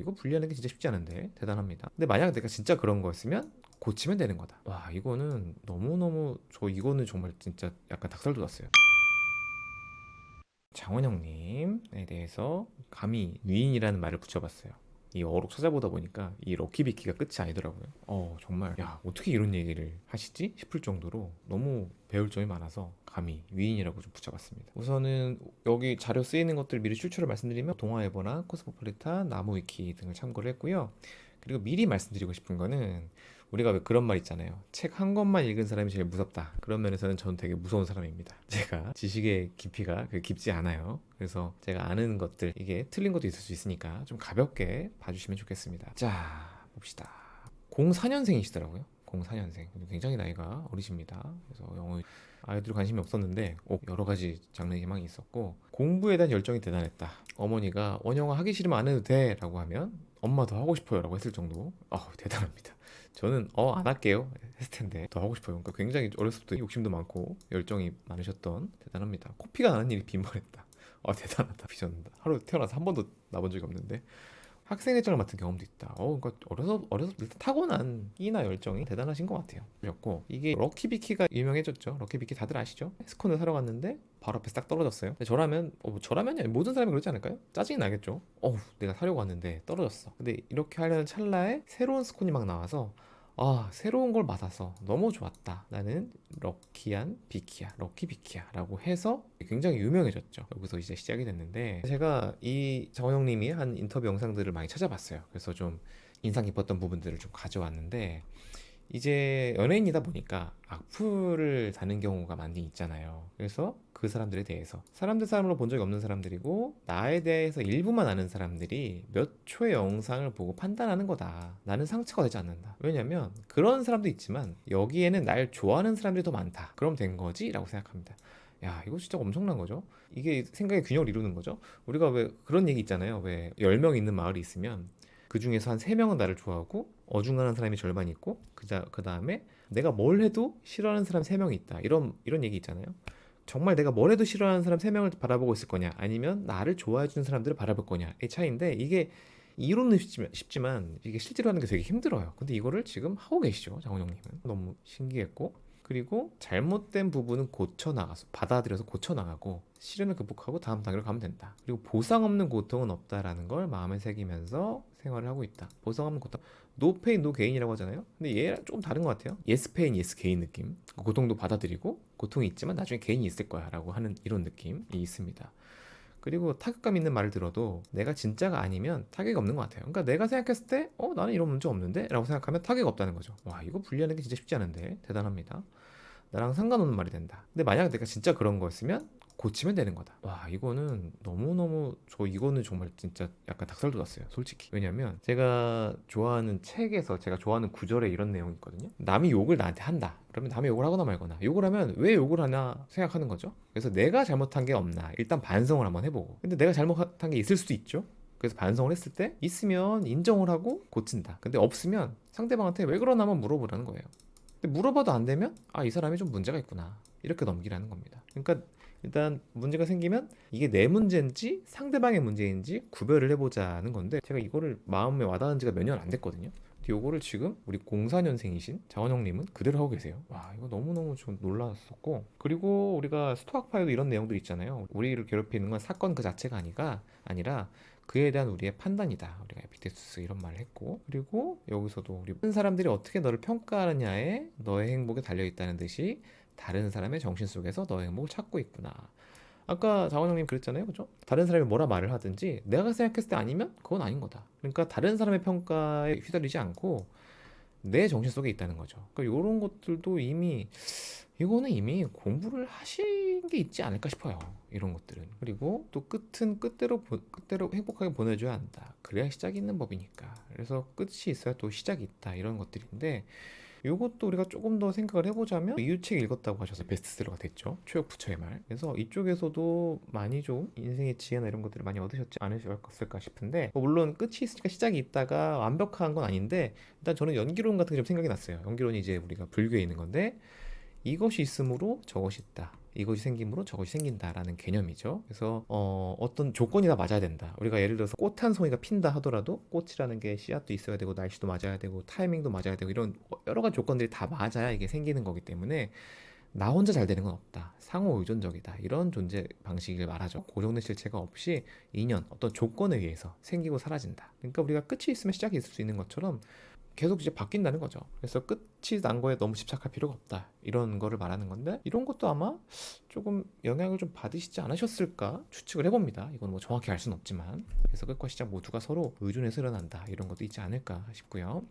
이거 분리하는 게 진짜 쉽지 않은데 대단합니다. 근데 만약 내가 진짜 그런 거였으면 고치면 되는 거다. 와, 이거는 너무너무, 저 이거는 정말 진짜 약간 닭살 돋았어요. 장원영님에 대해서 감히 위인이라는 말을 붙여봤어요. 이 어록 찾아보다 보니까 이 럭키비키가 끝이 아니더라고요. 정말 야, 어떻게 이런 얘기를 하시지 싶을 정도로 너무 배울 점이 많아서 감히 위인이라고 좀 붙여봤습니다. 우선은 여기 자료 쓰이는 것들 미리 출처를 말씀드리면 동아일보나 코스모폴리탄, 나무위키 등을 참고를 했고요. 그리고 미리 말씀드리고 싶은 거는, 우리가 왜 그런 말 있잖아요. 책 한 권만 읽은 사람이 제일 무섭다. 그런 면에서는 저는 되게 무서운 사람입니다. 제가 지식의 깊이가 깊지 않아요. 그래서 제가 아는 것들, 이게 틀린 것도 있을 수 있으니까 좀 가볍게 봐주시면 좋겠습니다. 자, 봅시다. 04년생이시더라고요. 04년생. 굉장히 나이가 어리십니다. 그래서 영어 아이들 관심이 없었는데 여러 가지 장르 희망이 있었고, 공부에 대한 열정이 대단했다. 어머니가 원영아 하기 싫으면 안 해도 돼 라고 하면 엄마 더 하고 싶어요 라고 했을 정도. 대단합니다. 저는 안 할게요 했을 텐데 더 하고 싶어요. 그러니까 굉장히 어렸을 때 욕심도 많고 열정이 많으셨던, 대단합니다. 코피가 나는 일이 빈번했다. 대단하다. 비전다. 하루 태어나서 한 번도 나본 적이 없는데 학생회장을 맡은 경험도 있다. 그러니까 어려서 일단 타고난 끼나 열정이 대단하신 것 같아요. 그랬고, 이게 럭키비키가 유명해졌죠. 럭키비키 다들 아시죠? 스콘을 사러 갔는데 바로 앞에 딱 떨어졌어요. 근데 저라면이 아니라 모든 사람이 그렇지 않을까요? 짜증이 나겠죠. 내가 사려고 왔는데 떨어졌어. 근데 이렇게 하려는 찰나에 새로운 스콘이 막 나와서 새로운 걸 받아서 너무 좋았다. 나는 럭키한 비키야, 럭키 비키야 라고 해서 굉장히 유명해졌죠. 여기서 이제 시작이 됐는데, 제가 이 정영님이 한 인터뷰 영상들을 많이 찾아봤어요. 그래서 좀 인상 깊었던 부분들을 좀 가져왔는데, 이제 연예인이다 보니까 악플을 다는 경우가 많이 있잖아요. 그래서 그 사람들에 대해서 사람들 사람으로 본 적이 없는 사람들이고, 나에 대해서 일부만 아는 사람들이 몇 초의 영상을 보고 판단하는 거다. 나는 상처가 되지 않는다. 왜냐면 그런 사람도 있지만 여기에는 날 좋아하는 사람들이 더 많다. 그럼 된 거지? 라고 생각합니다. 야, 이거 진짜 엄청난 거죠. 이게 생각의 균형을 이루는 거죠. 우리가 왜 그런 얘기 있잖아요. 왜 10명 있는 마을이 있으면 그 중에서 한 3명은 나를 좋아하고 어중간한 사람이 절반 있고, 그 다음에 내가 뭘 해도 싫어하는 사람 3명이 있다. 이런 얘기 있잖아요. 정말 내가 뭘 해도 싫어하는 사람 3명을 바라보고 있을 거냐, 아니면 나를 좋아해주는 사람들을 바라볼 거냐의 차이인데, 이게 이론은 쉽지만 이게 실제로 하는 게 되게 힘들어요. 근데 이거를 지금 하고 계시죠, 장원영님은. 너무 신기했고, 그리고 잘못된 부분은 고쳐나가서 받아들여서 고쳐나가고 시련을 극복하고 다음 단계로 가면 된다. 그리고 보상 없는 고통은 없다라는 걸 마음에 새기면서 생활을 하고 있다. 보상 없는 고통, 노 페인 노 게인이라고 하잖아요. 근데 얘랑 조금 다른 것 같아요. 예스 페인 예스 게인 느낌. 고통도 받아들이고 고통이 있지만 나중에 게인이 있을 거야 라고 하는 이런 느낌이 있습니다. 그리고 타격감 있는 말을 들어도 내가 진짜가 아니면 타격이 없는 것 같아요. 그러니까 내가 생각했을 때 나는 이런 문제 없는데 라고 생각하면 타격이 없다는 거죠. 와, 이거 분리하는 게 진짜 쉽지 않은데 대단합니다. 나랑 상관없는 말이 된다. 근데 만약 내가 진짜 그런 거였으면 고치면 되는 거다. 와, 이거는 너무너무, 저 이거는 정말 진짜 약간 닭살 돋았어요, 솔직히. 왜냐면 제가 좋아하는 책에서 제가 좋아하는 구절에 이런 내용이 있거든요. 남이 욕을 나한테 한다. 그러면 남이 욕을 하거나 말거나, 욕을 하면 왜 욕을 하나 생각하는 거죠. 그래서 내가 잘못한 게 없나 일단 반성을 한번 해보고, 근데 내가 잘못한 게 있을 수도 있죠. 그래서 반성을 했을 때 있으면 인정을 하고 고친다. 근데 없으면 상대방한테 왜 그러나 한번 물어보라는 거예요. 근데 물어봐도 안 되면 이 사람이 좀 문제가 있구나, 이렇게 넘기라는 겁니다. 그러니까 일단 문제가 생기면 이게 내 문제인지 상대방의 문제인지 구별을 해보자는 건데, 제가 이거를 마음에 와닿은 지가 몇 년 안 됐거든요. 근데 요거를 지금 우리 04년생이신 장원영님은 그대로 하고 계세요. 와, 이거 너무너무 좀 놀랐었고, 그리고 우리가 스토학파에도 이런 내용들 있잖아요. 우리를 괴롭히는 건 사건 그 자체가 아니라 그에 대한 우리의 판단이다. 우리가 에피테투스 이런 말을 했고, 그리고 여기서도 우리 모든 사람들이 어떻게 너를 평가하느냐에 너의 행복에 달려있다는 듯이 다른 사람의 정신 속에서 너의 행복을 찾고 있구나. 아까 장원영님 그랬잖아요, 그죠? 다른 사람이 뭐라 말을 하든지 내가 생각했을 때 아니면 그건 아닌 거다. 그러니까 다른 사람의 평가에 휘둘리지 않고 내 정신 속에 있다는 거죠. 그러니까 이런 것들도 이거는 이미 공부를 하신 게 있지 않을까 싶어요. 이런 것들은. 그리고 또 끝은 끝대로 행복하게 보내줘야 한다. 그래야 시작이 있는 법이니까. 그래서 끝이 있어야 또 시작이 있다. 이런 것들인데, 이것도 우리가 조금 더 생각을 해보자면, 이유책 읽었다고 하셔서 베스트셀러가 됐죠. 최욱 부처의 말. 그래서 이쪽에서도 많이 좀 인생의 지혜나 이런 것들을 많이 얻으셨지 않으셨을까 싶은데, 물론 끝이 있으니까 시작이 있다가 완벽한 건 아닌데, 일단 저는 연기론 같은 게 좀 생각이 났어요. 연기론이 이제 우리가 불교에 있는 건데, 이것이 있으므로 저것이 있다. 이것이 생김으로 저것이 생긴다라는 개념이죠. 그래서 어떤 조건이 다 맞아야 된다. 우리가 예를 들어서 꽃 한 송이가 핀다 하더라도 꽃이라는 게 씨앗도 있어야 되고 날씨도 맞아야 되고 타이밍도 맞아야 되고 이런 여러 가지 조건들이 다 맞아야 이게 생기는 거기 때문에 나 혼자 잘 되는 건 없다. 상호 의존적이다. 이런 존재 방식을 말하죠. 고정된 실체가 없이 인연, 어떤 조건에 의해서 생기고 사라진다. 그러니까 우리가 끝이 있으면 시작이 있을 수 있는 것처럼 계속 이제 바뀐다는 거죠. 그래서 끝이 난 거에 너무 집착할 필요가 없다. 이런 거를 말하는 건데 이런 것도 아마 조금 영향을 좀 받으시지 않으셨을까 추측을 해봅니다. 이건 뭐 정확히 알 수는 없지만 그래서 끝과 시작 모두가 서로 의존해서 일어난다. 이런 것도 있지 않을까 싶고요.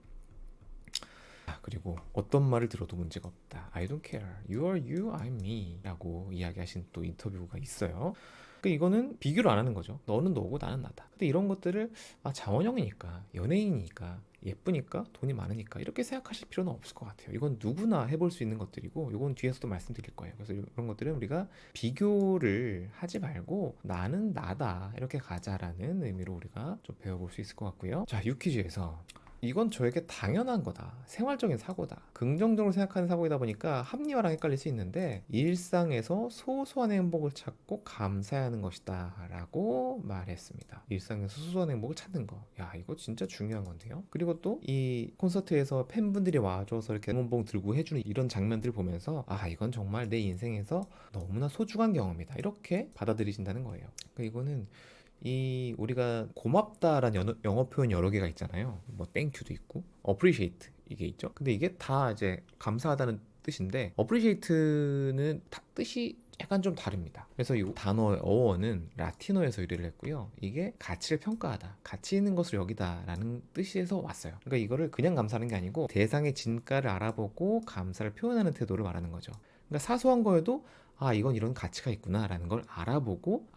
그리고 어떤 말을 들어도 문제가 없다. I don't care. You are you, I'm me 라고 이야기하신 또 인터뷰가 있어요. 그러니까 이거는 비교를 안 하는 거죠. 너는 너고 나는 나다. 근데 이런 것들을 장원영이니까 연예인이니까 예쁘니까 돈이 많으니까 이렇게 생각하실 필요는 없을 것 같아요. 이건 누구나 해볼 수 있는 것들이고 이건 뒤에서도 말씀드릴 거예요. 그래서 이런 것들은 우리가 비교를 하지 말고 나는 나다 이렇게 가자라는 의미로 우리가 좀 배워볼 수 있을 것 같고요. 자, 유퀴즈에서 이건 저에게 당연한 거다. 생활적인 사고다. 긍정적으로 생각하는 사고이다 보니까 합리화랑 헷갈릴 수 있는데 일상에서 소소한 행복을 찾고 감사해야 하는 것이다 라고 말했습니다. 일상에서 소소한 행복을 찾는 거. 야, 이거 진짜 중요한 건데요. 그리고 또 이 콘서트에서 팬분들이 와줘서 이렇게 응원봉 들고 해주는 이런 장면들을 보면서 이건 정말 내 인생에서 너무나 소중한 경험이다. 이렇게 받아들이신다는 거예요. 그러니까 이거는 우리가 고맙다라는 영어 표현 여러 개가 있잖아요. 뭐 땡큐도 있고 appreciate 이게 있죠. 근데 이게 다 이제 감사하다는 뜻인데 appreciate는 뜻이 약간 좀 다릅니다. 그래서 이 단어의 어원은 라틴어에서 유래를 했고요. 이게 가치를 평가하다, 가치 있는 것을 여기다라는 뜻에서 왔어요. 그러니까 이거를 그냥 감사하는 게 아니고 대상의 진가를 알아보고 감사를 표현하는 태도를 말하는 거죠. 그러니까 사소한 거에도 이건 이런 가치가 있구나라는 걸 알아보고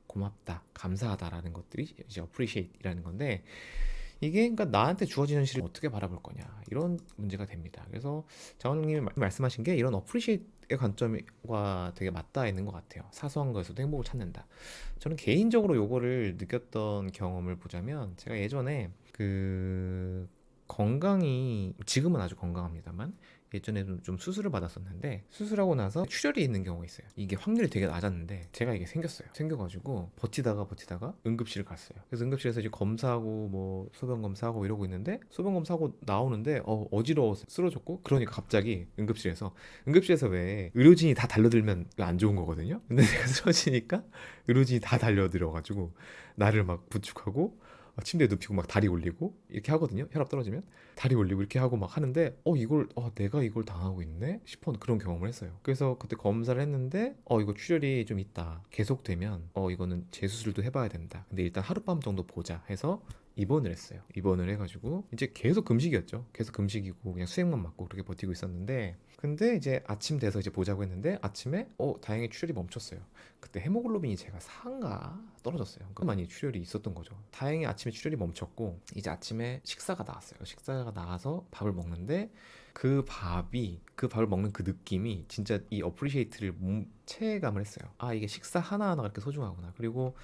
고맙다, 감사하다라는 것들이 이제 appreciate이라는 건데 이게 그러니까 나한테 주어진 현실을 어떻게 바라볼 거냐 이런 문제가 됩니다. 그래서 장원영님이 말씀하신 게 이런 appreciate의 관점과 되게 맞닿아 있는 것 같아요. 사소한 거에서도 행복을 찾는다. 저는 개인적으로 요거를 느꼈던 경험을 보자면 제가 예전에 건강이 지금은 아주 건강합니다만 예전에도 좀 수술을 받았었는데 수술하고 나서 출혈이 있는 경우가 있어요. 이게 확률이 되게 낮았는데 제가 이게 생겨가지고 버티다가 응급실을 갔어요. 그래서 응급실에서 이제 검사하고 뭐 소변 검사하고 이러고 있는데 소변 검사하고 나오는데 어지러워서 쓰러졌고 그러니까 갑자기 응급실에서 왜 의료진이 다 달려들면 안 좋은 거거든요. 근데 내가 쓰러지니까 의료진이 다 달려들어가지고 나를 막 부축하고 침대에 눕히고 막 다리 올리고 이렇게 하거든요. 혈압 떨어지면 다리 올리고 이렇게 하고 막 하는데 내가 이걸 당하고 있네 싶은 그런 경험을 했어요. 그래서 그때 검사를 했는데 이거 출혈이 좀 있다. 계속되면 이거는 재수술도 해봐야 된다. 근데 일단 하룻밤 정도 보자 해서 입원을 했어요. 입원을 해가지고 이제 계속 금식이었죠. 계속 금식이고 그냥 수액만 맞고 그렇게 버티고 있었는데 근데 이제 아침 돼서 이제 보자고 했는데 아침에 다행히 출혈이 멈췄어요. 그때 헤모글로빈이 제가 4인가 떨어졌어요. 그러니까 많이 출혈이 있었던 거죠. 다행히 아침에 출혈이 멈췄고 이제 아침에 식사가 나왔어요. 식사가 나와서 밥을 먹는데 그 밥을 먹는 그 느낌이 진짜 이 어프리시에이트를 체감을 했어요. 이게 식사 하나하나가 이렇게 소중하구나. 그리고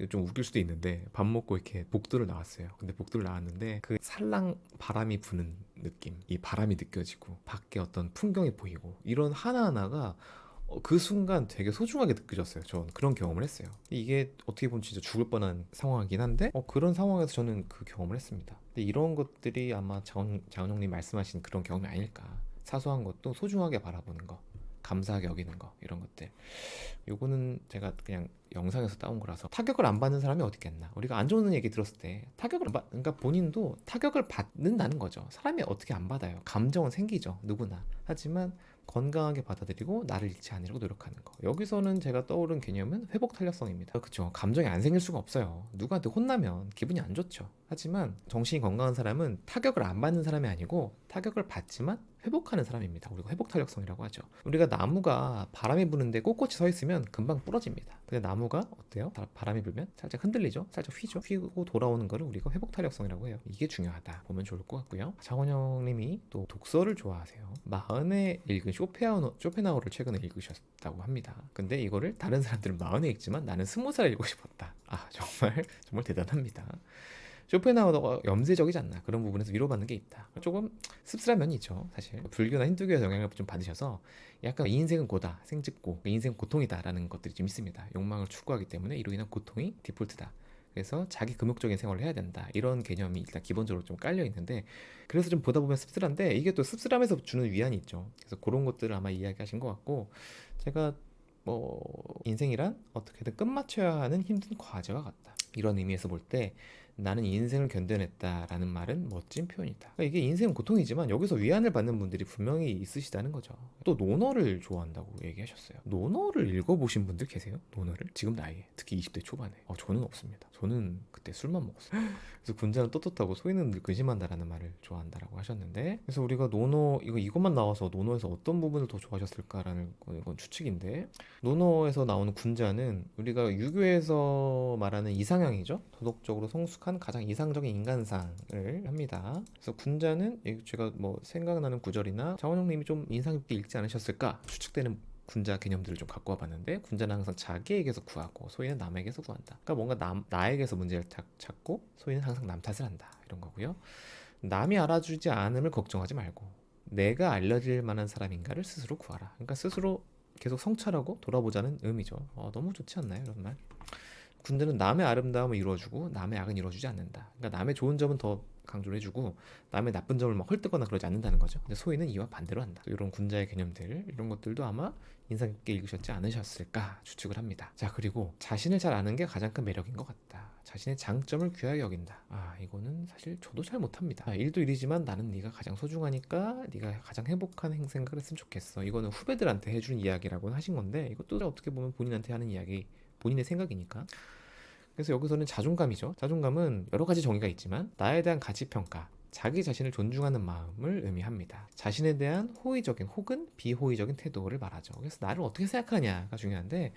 좀 웃길 수도 있는데 밥 먹고 이렇게 복도를 나왔어요. 근데 복도를 나왔는데 그 살랑 바람이 부는 느낌, 이 바람이 느껴지고 밖에 어떤 풍경이 보이고 이런 하나하나가 그 순간 되게 소중하게 느껴졌어요. 전 그런 경험을 했어요. 이게 어떻게 보면 진짜 죽을 뻔한 상황이긴 한데 그런 상황에서 저는 그 경험을 했습니다. 근데 이런 것들이 아마 장원영님 말씀하신 그런 경험이 아닐까. 사소한 것도 소중하게 바라보는 거, 감사하게 여기는 거, 이런 것들. 요거는 제가 그냥 영상에서 따온 거라서 타격을 안 받는 사람이 어디 있겠나. 우리가 안 좋은 얘기 들었을 때 그러니까 본인도 타격을 받는다는 거죠. 사람이 어떻게 안 받아요. 감정은 생기죠, 누구나. 하지만 건강하게 받아들이고 나를 잃지 않으려고 노력하는 거. 여기서는 제가 떠오른 개념은 회복 탄력성입니다. 그렇죠. 감정이 안 생길 수가 없어요. 누구한테 혼나면 기분이 안 좋죠. 하지만 정신이 건강한 사람은 타격을 안 받는 사람이 아니고 타격을 받지만 회복하는 사람입니다. 우리가 회복 탄력성이라고 하죠. 우리가 나무가 바람이 부는데 꼿꼿이 서 있으면 금방 부러집니다. 근데 나무가 어때요? 바람이 불면 살짝 흔들리죠? 살짝 휘고 돌아오는 거를 우리가 회복 탄력성이라고 해요. 이게 중요하다 보면 좋을 것 같고요. 장원영 님이 또 독서를 좋아하세요. 마흔에 읽은 쇼펜하우어를 최근에 읽으셨다고 합니다. 근데 이거를 다른 사람들은 마흔에 읽지만 나는 20살에 읽고 싶었다. 정말 대단합니다. 쇼펜하우어가 염세적이지 않나, 그런 부분에서 위로받는 게 있다. 조금 씁쓸한 면이 있죠 사실. 불교나 힌두교에서 영향을 좀 받으셔서 약간 이 인생은 고다, 생직고, 이 인생은 고통이다라는 것들이 좀 있습니다. 욕망을 추구하기 때문에 이로 인한 고통이 디폴트다. 그래서 자기 금욕적인 생활을 해야 된다, 이런 개념이 일단 기본적으로 좀 깔려 있는데, 그래서 좀 보다 보면 씁쓸한데 이게 또 씁쓸함에서 주는 위안이 있죠. 그래서 그런 것들을 아마 이야기하신 것 같고, 제가 뭐 인생이란 어떻게든 끝마쳐야 하는 힘든 과제와 같다, 이런 의미에서 볼 때 나는 이 인생을 견뎌냈다라는 말은 멋진 표현이다. 그러니까 이게 인생은 고통이지만 여기서 위안을 받는 분들이 분명히 있으시다는 거죠. 또 논어를 좋아한다고 얘기하셨어요. 논어를 읽어보신 분들 계세요? 논어를? 지금 나이에, 특히 20대 초반에. 저는 없습니다. 저는 그때 술만 먹었어요. 그래서 군자는 떳떳하고 소인은 늘 근심한다라는 말을 좋아한다라고 하셨는데, 그래서 우리가 논어 이것만 나와서 논어에서 어떤 부분을 더 좋아하셨을까라는 건 추측인데, 논어에서 나오는 군자는 우리가 유교에서 말하는 이상향이죠. 도덕적으로 성숙한 가장 이상적인 인간상을 합니다. 그래서 군자는 제가 뭐 생각나는 구절이나 장원영님이 좀 인상 깊게 읽지 않으셨을까 추측되는 군자 개념들을 좀 갖고 와봤는데, 군자는 항상 자기에게서 구하고 소인은 남에게서 구한다. 그러니까 뭔가 나에게서 문제를 찾고 소인은 항상 남 탓을 한다, 이런 거고요. 남이 알아주지 않음을 걱정하지 말고 내가 알려질 만한 사람인가를 스스로 구하라. 그러니까 스스로 계속 성찰하고 돌아보자는 의미죠. 너무 좋지 않나요, 이런 말? 군대는 남의 아름다움을 이루어주고 남의 악은 이루어주지 않는다. 그러니까 남의 좋은 점은 더 강조를 해주고 남의 나쁜 점을 막 헐뜯거나 그러지 않는다는 거죠. 근데 소위는 이와 반대로 한다. 이런 군자의 개념들, 이런 것들도 아마 인상 깊게 읽으셨지 않으셨을까 추측을 합니다. 자, 그리고 자신을 잘 아는 게 가장 큰 매력인 것 같다. 자신의 장점을 귀하게 여긴다. 이거는 사실 저도 잘 못합니다. 일도 일이지만 나는 네가 가장 소중하니까 네가 가장 행복한 생각을 했으면 좋겠어. 이거는 후배들한테 해주는 이야기라고 하신 건데, 이것도 어떻게 보면 본인한테 하는 이야기, 본인의 생각이니까. 그래서 여기서는 자존감이죠. 자존감은 여러 가지 정의가 있지만 나에 대한 가치평가, 자기 자신을 존중하는 마음을 의미합니다. 자신에 대한 호의적인 혹은 비호의적인 태도를 말하죠. 그래서 나를 어떻게 생각하냐가 중요한데,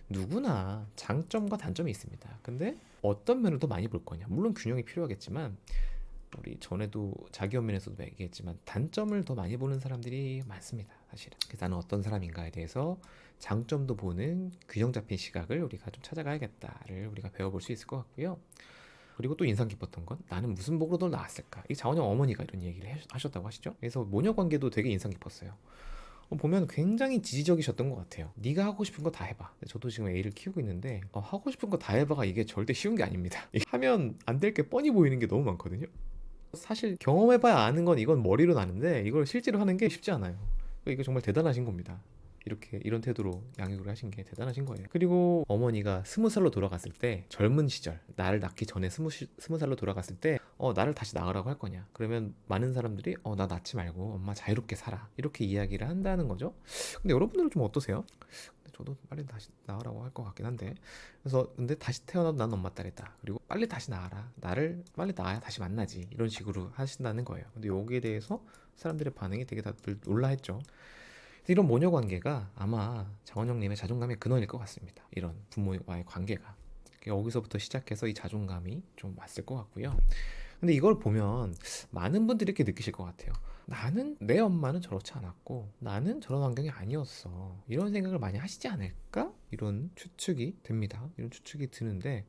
누구나 장점과 단점이 있습니다. 근데 어떤 면을 더 많이 볼 거냐, 물론 균형이 필요하겠지만, 우리 전에도 자기 연민에서도 얘기했지만 단점을 더 많이 보는 사람들이 많습니다, 사실은. 그래서 나는 어떤 사람인가에 대해서 장점도 보는 균형 잡힌 시각을 우리가 좀 찾아가야겠다를 우리가 배워볼 수 있을 것 같고요. 그리고 또 인상 깊었던 건, 나는 무슨 복으로 널 낳았을까? 이 자원형 어머니가 이런 얘기를 하셨다고 하시죠. 그래서 모녀 관계도 되게 인상 깊었어요. 보면 굉장히 지지적이셨던 것 같아요. 네가 하고 싶은 거 다 해봐. 저도 지금 애를 키우고 있는데 하고 싶은 거 다 해봐가 이게 절대 쉬운 게 아닙니다. 하면 안 될 게 뻔히 보이는 게 너무 많거든요. 사실 경험해봐야 아는 건 이건 머리로 나는데 이걸 실제로 하는 게 쉽지 않아요. 이거 정말 대단하신 겁니다. 이렇게 이런 태도로 양육을 하신 게 대단하신 거예요. 그리고 어머니가 20살로 돌아갔을 때, 젊은 시절 나를 낳기 전에 20살로 돌아갔을 때 나를 다시 낳으라고 할 거냐, 그러면 많은 사람들이 나 낳지 말고 엄마 자유롭게 살아, 이렇게 이야기를 한다는 거죠. 근데 여러분들은 좀 어떠세요? 저도 빨리 다시 낳으라고 할 것 같긴 한데, 그래서 근데 다시 태어나도 난 엄마 딸이다, 그리고 빨리 다시 낳아라, 나를 빨리 낳아야 다시 만나지, 이런 식으로 하신다는 거예요. 근데 여기에 대해서 사람들의 반응이 되게 다들 놀라했죠. 이런 모녀 관계가 아마 장원영님의 자존감의 근원일 것 같습니다. 이런 부모와의 관계가 여기서부터 시작해서 이 자존감이 좀 왔을 것 같고요. 근데 이걸 보면 많은 분들이 이렇게 느끼실 것 같아요. 나는, 내 엄마는 저렇지 않았고 나는 저런 환경이 아니었어, 이런 생각을 많이 하시지 않을까? 이런 추측이 됩니다. 이런 추측이 드는데,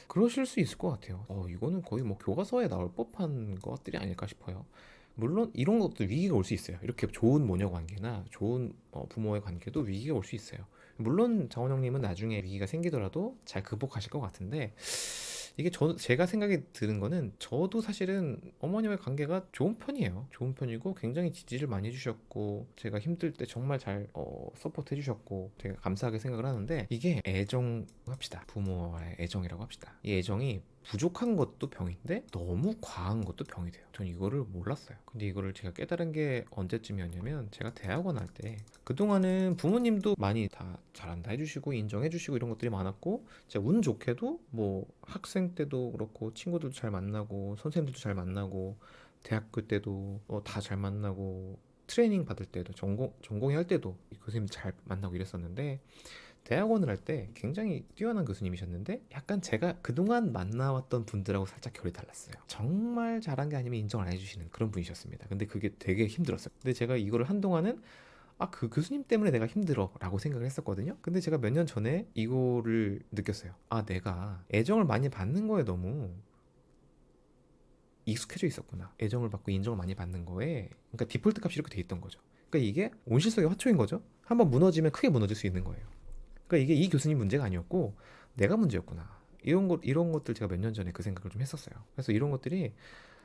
그러실 수 있을 것 같아요. 이거는 거의 뭐 교과서에 나올 법한 것들이 아닐까 싶어요. 물론 이런 것도 위기가 올 수 있어요. 이렇게 좋은 모녀 관계나 좋은 부모의 관계도 위기가 올 수 있어요. 물론 장원영님은 나중에 위기가 생기더라도 잘 극복하실 것 같은데, 이게 제가 생각이 드는 거는, 저도 사실은 어머니와의 관계가 좋은 편이에요. 좋은 편이고 굉장히 지지를 많이 해주셨고 제가 힘들 때 정말 잘 서포트 해주셨고 되게 감사하게 생각을 하는데, 이게 애정 합시다. 부모와의 애정이라고 합시다. 이 애정이 부족한 것도 병인데 너무 과한 것도 병이 돼요. 전 이거를 몰랐어요. 근데 이거를 제가 깨달은 게 언제쯤이었냐면, 제가 대학원 할 때, 그동안은 부모님도 많이 다 잘한다 해주시고 인정해주시고 이런 것들이 많았고, 제가 운 좋게도 뭐 학생 때도 그렇고 친구들도 잘 만나고 선생님들도 잘 만나고 대학교 때도 다 잘 만나고, 트레이닝 받을 때도 전공의 할 때도 교수님 잘 만나고 이랬었는데, 대학원을 할 때 굉장히 뛰어난 교수님이셨는데 약간 제가 그동안 만나왔던 분들하고 살짝 결이 달랐어요. 정말 잘한 게 아니면 인정을 안 해주시는 그런 분이셨습니다. 근데 그게 되게 힘들었어요. 근데 제가 이거를 한동안은 그 교수님 때문에 내가 힘들어 라고 생각을 했었거든요. 근데 제가 몇 년 전에 이거를 느꼈어요. 내가 애정을 많이 받는 거에 너무 익숙해져 있었구나. 애정을 받고 인정을 많이 받는 거에, 그러니까 디폴트 값이 이렇게 돼 있던 거죠. 그러니까 이게 온실 속의 화초인 거죠. 한번 무너지면 크게 무너질 수 있는 거예요. 그러니까 이게 이 교수님 문제가 아니었고 내가 문제였구나. 이런 것들 제가 몇 년 전에 그 생각을 좀 했었어요. 그래서 이런 것들이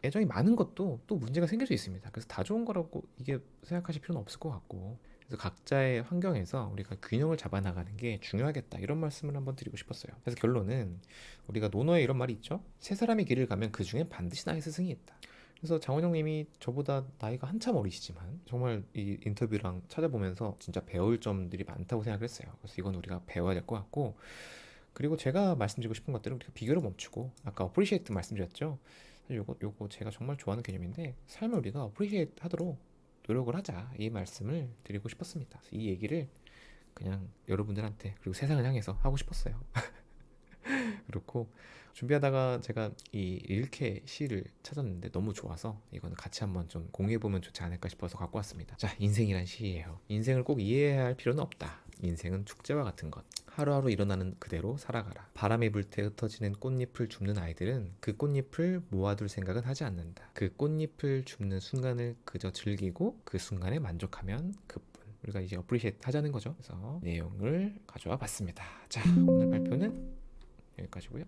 애정이 많은 것도 또 문제가 생길 수 있습니다. 그래서 다 좋은 거라고 이게 생각하실 필요는 없을 것 같고, 그래서 각자의 환경에서 우리가 균형을 잡아 나가는 게 중요하겠다, 이런 말씀을 한번 드리고 싶었어요. 그래서 결론은 우리가 논어에 이런 말이 있죠. 세 사람의 길을 가면 그 중엔 반드시 나의 스승이 있다. 그래서 장원영님이 저보다 나이가 한참 어리시지만 정말 이 인터뷰랑 찾아보면서 진짜 배울 점들이 많다고 생각을 했어요. 그래서 이건 우리가 배워야 될 것 같고, 그리고 제가 말씀드리고 싶은 것들은 우리가 비교를 멈추고, 아까 어프리시에이트 말씀드렸죠. 사실 요거 제가 정말 좋아하는 개념인데, 삶을 우리가 어프리시에이트 하도록 노력을 하자, 이 말씀을 드리고 싶었습니다. 그래서 이 얘기를 그냥 여러분들한테, 그리고 세상을 향해서 하고 싶었어요. 그렇고, 준비하다가 제가 이 릴케 시를 찾았는데 너무 좋아서 이거는 같이 한번 좀 공유해보면 좋지 않을까 싶어서 갖고 왔습니다. 자, 인생이란 시예요. 인생을 꼭 이해해야 할 필요는 없다. 인생은 축제와 같은 것. 하루하루 일어나는 그대로 살아가라. 바람이 불 때 흩어지는 꽃잎을 줍는 아이들은 그 꽃잎을 모아둘 생각은 하지 않는다. 그 꽃잎을 줍는 순간을 그저 즐기고 그 순간에 만족하면 그뿐. 우리가 이제 어프리시에이트 하자는 거죠. 그래서 내용을 가져와 봤습니다. 자, 오늘 발표는 여기까지고요.